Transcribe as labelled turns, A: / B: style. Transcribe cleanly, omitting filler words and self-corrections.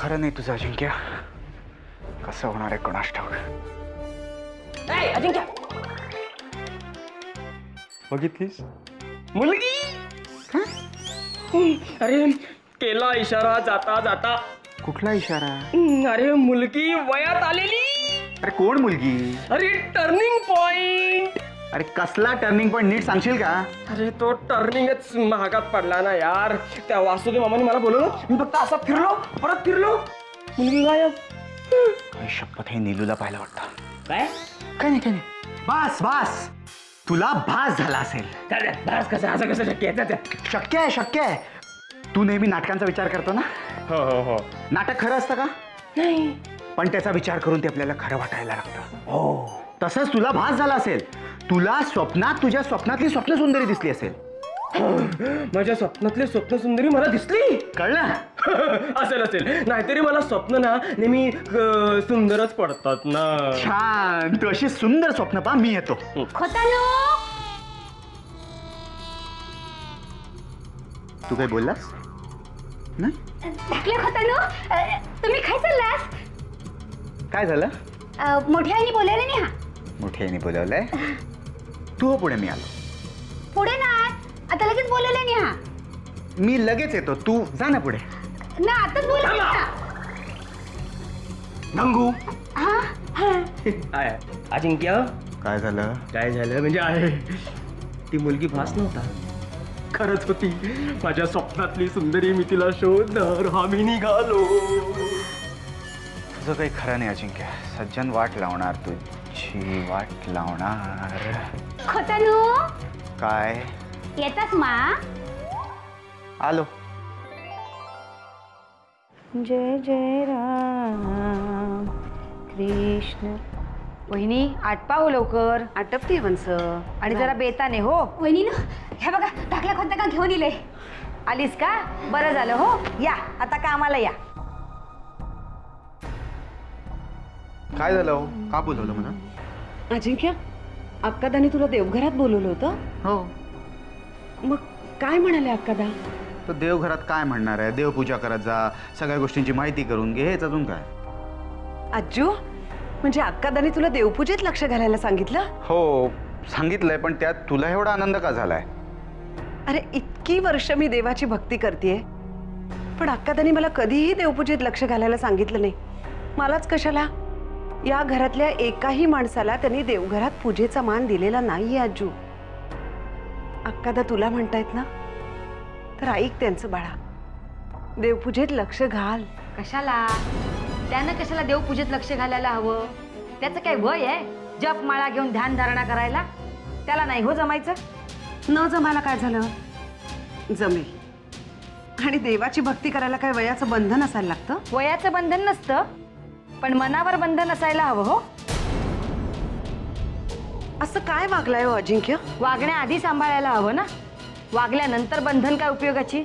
A: खरं नाही तुझं अजिंक्य. कसं होणार आहे कोणास ठाऊक.
B: अजिंक्य
A: बघितलीस
B: मुलगी. अरे केला इशारा जाता जाता.
A: कुठला इशारा?
B: अरे मुलगी वयात आलेली.
A: अरे कोण मुलगी?
B: अरे टर्निंग पॉइंट.
A: अरे कसला टर्निंग पॉइंट नीट सांगशील का?
B: अरे तो टर्निंगच महागात पडला ना यार. त्या वासुदेव मामाने मला बोलवलं, मी फक्त असा फिरलो परत फिरलो, मुलगी गायब.
A: काही शपथ हे नीलूला पाहायला वाटतं.
B: काय
A: काय नाही. बस बस तुला भास झाला असेल.
B: भास कसं असं कसं शक्य आहे?
A: शक्य आहे. तू नेहमी नाटकांचा विचार करतो ना.
B: हो.
A: नाटक खरं असतं का?
B: नाही.
A: पण त्याचा विचार करून ते आपल्याला खरं वाटायला लागतं. हो तसंच तुला भास झाला असेल. तुला स्वप्नात तुझ्या स्वप्नातली स्वप्न सुंदरी दिसली असेल.
B: माझ्या स्वप्नातली स्वप्न सुंदरी मला दिसली.
A: कळलं?
B: असेल नाहीतरी मला स्वप्न ना नेहमी सुंदरच पडतात ना.
A: छान. तू अशी सुंदर स्वप्न पहा. मी येतो. तू काय बोललास? नाही
C: तुम्ही काय चाललास?
A: काय झालं?
C: मोठ्या आईने बोलायला नाही. हा
A: मोठ्याने बोलवलंय. तू हो पुढे. मी आलो.
C: पुढे ना आता लगेच बोलवलं नाही. हा
A: मी लगेच येतो. तू जा ना पुढे.
C: ना आताच बोलवलं.
A: गंगू.
B: अजिंक्य
A: काय झालं?
B: काय झालं म्हणजे आहे ती मुलगी भास नव्हता, खरंच होती माझ्या स्वप्नातली सुंदरी. मी तिला शोधणार आम्ही निघालो.
A: तुझं काही खरं नाही अजिंक्य. सज्जन वाट लावणार, तुझी वाट लावणार.
C: खोतानू
A: काय?
C: येतास मा?
A: आलो.
C: जय जय राम कृष्ण.
D: वहिनी आटपा हो लवकर. आटपती वंस आणि जरा बेताने हो.
C: वहिनी ना हे बघा टाकल्या खोत्या का घेऊन इले.
D: आलीस का? बरं झालं हो. या आता कामाला या.
A: काय झालं? का बोलवलं मला?
E: अजिंक्य अक्कादानी तुला देवघरात बोलवलं होतं.
A: हो.
E: मग काय म्हणाले अक्कादा?
A: तो देवघरात काय म्हणणार आहे? देवपूजा करत जा, सगळ्या गोष्टींची माहिती करून घे. हेच अजून काय?
E: आजू म्हणजे अक्कादानी तुला देवपूजेत लक्ष घालायला सांगितलं?
A: हो सांगितलंय. पण त्यात तुला एवढा आनंद का झालाय?
E: अरे इतकी वर्ष मी देवाची भक्ती करतेय, पण अक्कादानी मला कधीही देवपूजेत लक्ष घालायला सांगितलं नाही. मलाच कशाला? या घरातल्या एकाही माणसाला त्यांनी देवघरात पूजेचा मान दिलेला नाहीये. आजू अक्कादा तुला म्हणतायत ना, तर ऐक त्यांचं बाळा. देवपूजेत लक्ष घाल.
D: कशाला? त्यानं कशाला देवपूजेत लक्ष घालायला हवं? त्याचं काय वय आहे जप माळा घेऊन ध्यान धारणा करायला? त्याला नाही हो जमायचं.
E: न जमायला काय झालं? जमेल. आणि देवाची भक्ती करायला काय वयाचं बंधन असायला लागतं?
D: वयाचं बंधन नसतं, पण मनावर बंधन असायला हवं हो.
E: असं काय वागलाय हो अजिंक्य?
D: वागण्याआधी सांभाळायला हवं ना. वागल्यानंतर बंधन काय उपयोगाची?